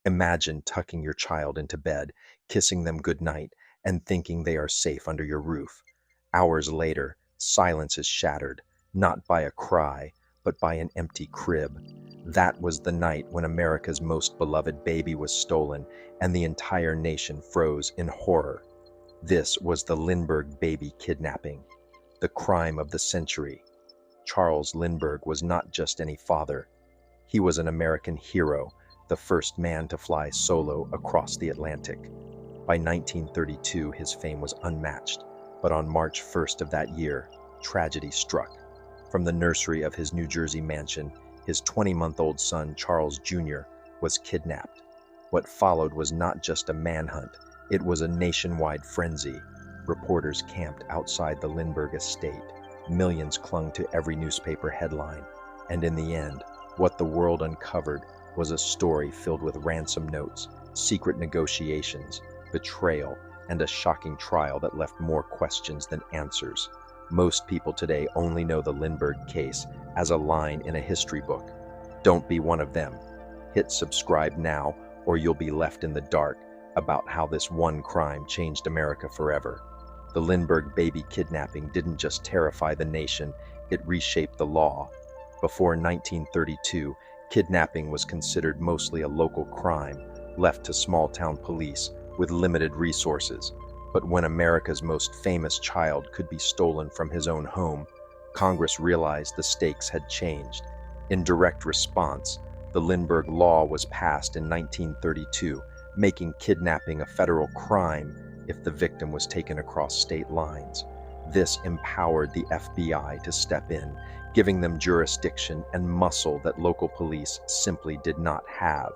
Imagine tucking your child into bed, kissing them goodnight, and thinking they are safe under your roof. Hours later, silence is shattered, not by a cry, but by an empty crib. That was the night when America's most beloved baby was stolen, and the entire nation froze in horror. This was the Lindbergh baby kidnapping, the crime of the century. Charles Lindbergh was not just any father. He was an American hero, the first man to fly solo across the Atlantic. By 1932, his fame was unmatched, but on March 1st of that year, tragedy struck. From the nursery of his New Jersey mansion, his 20-month-old son, Charles Jr., was kidnapped. What followed was not just a manhunt, it was a nationwide frenzy. Reporters camped outside the Lindbergh estate. Millions clung to every newspaper headline. And in the end, what the world uncovered was a story filled with ransom notes, secret negotiations, betrayal, and a shocking trial that left more questions than answers. Most people today only know the Lindbergh case as a line in a history book. Don't be one of them. Hit subscribe now, or you'll be left in the dark about how this one crime changed America forever. The Lindbergh baby kidnapping didn't just terrify the nation, it reshaped the law. Before 1932, kidnapping was considered mostly a local crime, left to small-town police with limited resources. But when America's most famous child could be stolen from his own home, Congress realized the stakes had changed. In direct response, the Lindbergh Law was passed in 1932, making kidnapping a federal crime if the victim was taken across state lines. This empowered the FBI to step in, giving them jurisdiction and muscle that local police simply did not have.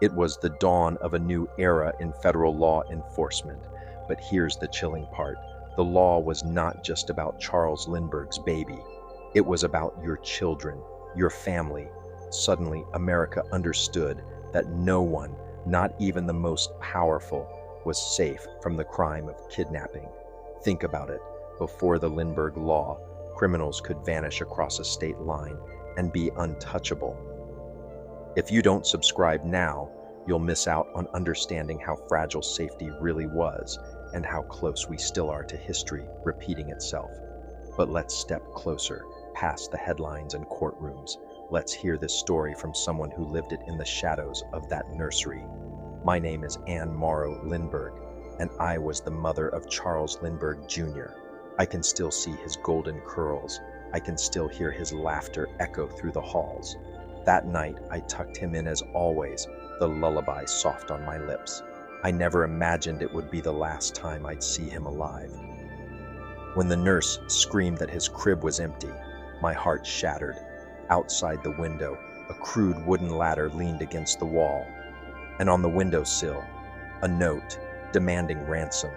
It was the dawn of a new era in federal law enforcement. But here's the chilling part. The law was not just about Charles Lindbergh's baby. It was about your children, your family. Suddenly, America understood that no one, not even the most powerful, was safe from the crime of kidnapping. Think about it. Before the Lindbergh Law, criminals could vanish across a state line and be untouchable. If you don't subscribe now, you'll miss out on understanding how fragile safety really was and how close we still are to history repeating itself. But let's step closer, past the headlines and courtrooms. Let's hear this story from someone who lived it in the shadows of that nursery. My name is Anne Morrow Lindbergh, and I was the mother of Charles Lindbergh Jr. I can still see his golden curls. I can still hear his laughter echo through the halls. That night, I tucked him in as always, the lullaby soft on my lips. I never imagined it would be the last time I'd see him alive. When the nurse screamed that his crib was empty, my heart shattered. Outside the window, a crude wooden ladder leaned against the wall, and on the windowsill, a note demanding ransom.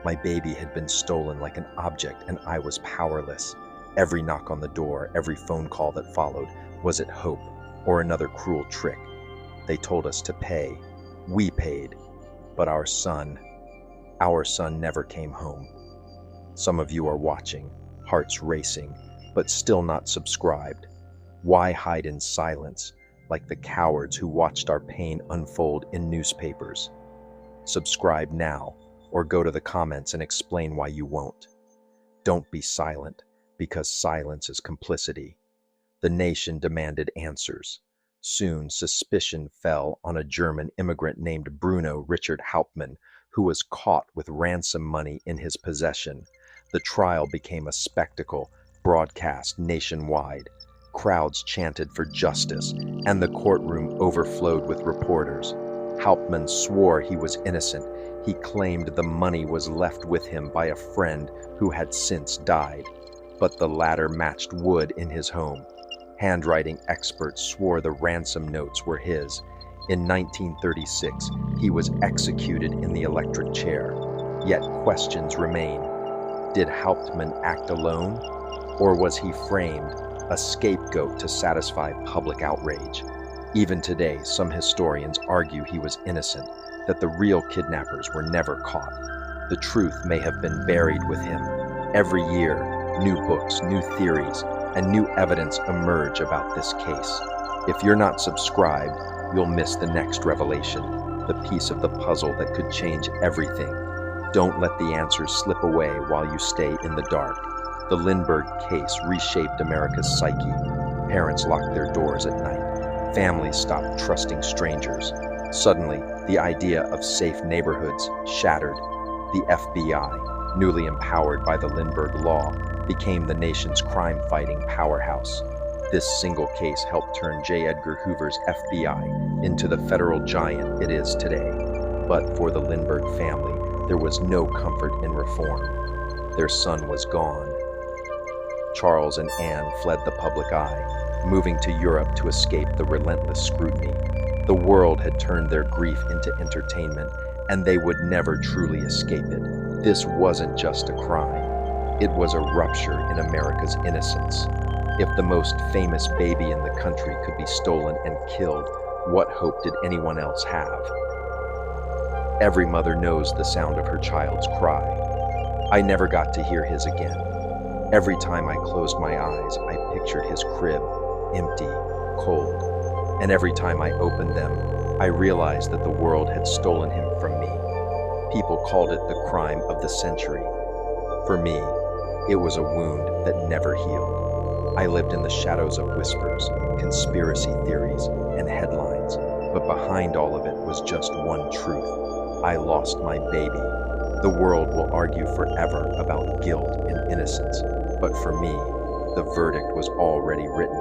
My baby had been stolen like an object, and I was powerless. Every knock on the door, every phone call that followed, was it hope or another cruel trick? They told us to pay. We paid. But our son never came home. Some of you are watching, hearts racing, but still not subscribed. Why hide in silence, like the cowards who watched our pain unfold in newspapers? Subscribe now, or go to the comments and explain why you won't. Don't be silent, because silence is complicity. The nation demanded answers. Soon, suspicion fell on a German immigrant named Bruno Richard Hauptmann, who was caught with ransom money in his possession. The trial became a spectacle, broadcast nationwide. Crowds chanted for justice, and the courtroom overflowed with reporters. Hauptmann swore he was innocent. He claimed the money was left with him by a friend who had since died. But the latter matched wood in his home. Handwriting experts swore the ransom notes were his. In 1936, he was executed in the electric chair. Yet questions remain. Did Hauptmann act alone? Or was he framed, a scapegoat to satisfy public outrage? Even today, some historians argue he was innocent, that the real kidnappers were never caught. The truth may have been buried with him. Every year, new books, new theories, and new evidence emerge about this case. If you're not subscribed, you'll miss the next revelation, the piece of the puzzle that could change everything. Don't let the answers slip away while you stay in the dark. The Lindbergh case reshaped America's psyche. Parents locked their doors at night. Families stopped trusting strangers. Suddenly, the idea of safe neighborhoods shattered. The FBI, newly empowered by the Lindbergh Law, became the nation's crime-fighting powerhouse. This single case helped turn J. Edgar Hoover's FBI into the federal giant it is today. But for the Lindbergh family, there was no comfort in reform. Their son was gone. Charles and Anne fled the public eye, moving to Europe to escape the relentless scrutiny. The world had turned their grief into entertainment, and they would never truly escape it. This wasn't just a crime. It was a rupture in America's innocence. If the most famous baby in the country could be stolen and killed, what hope did anyone else have? Every mother knows the sound of her child's cry. I never got to hear his again. Every time I closed my eyes, I pictured his crib, empty, cold. And every time I opened them, I realized that the world had stolen him from me. People called it the crime of the century. For me, it was a wound that never healed. I lived in the shadows of whispers, conspiracy theories, and headlines, but behind all of it was just one truth. I lost my baby. The world will argue forever about guilt and innocence, but for me, the verdict was already written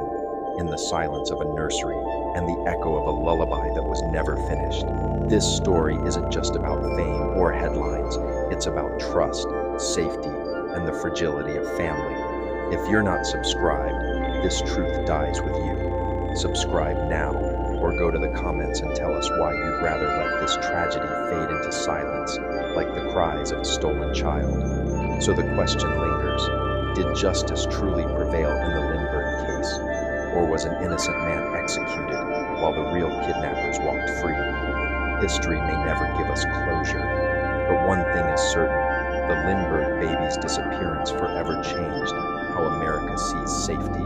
in the silence of a nursery and the echo of a lullaby that was never finished. This story isn't just about fame or headlines, it's about trust, safety, and the fragility of family. If you're not subscribed, this truth dies with you. Subscribe now, or go to the comments and tell us why you'd rather let this tragedy fade into silence, like the cries of a stolen child. So the question lingers, did justice truly prevail in the Lindbergh case, or was an innocent man executed while the real kidnappers walked free? History may never give us closure, but one thing is certain, the Lindbergh baby's disappearance forever changed how America sees safety,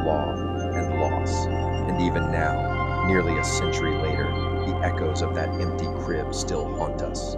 law, and loss. And even now, nearly a century later, the echoes of that empty crib still haunt us.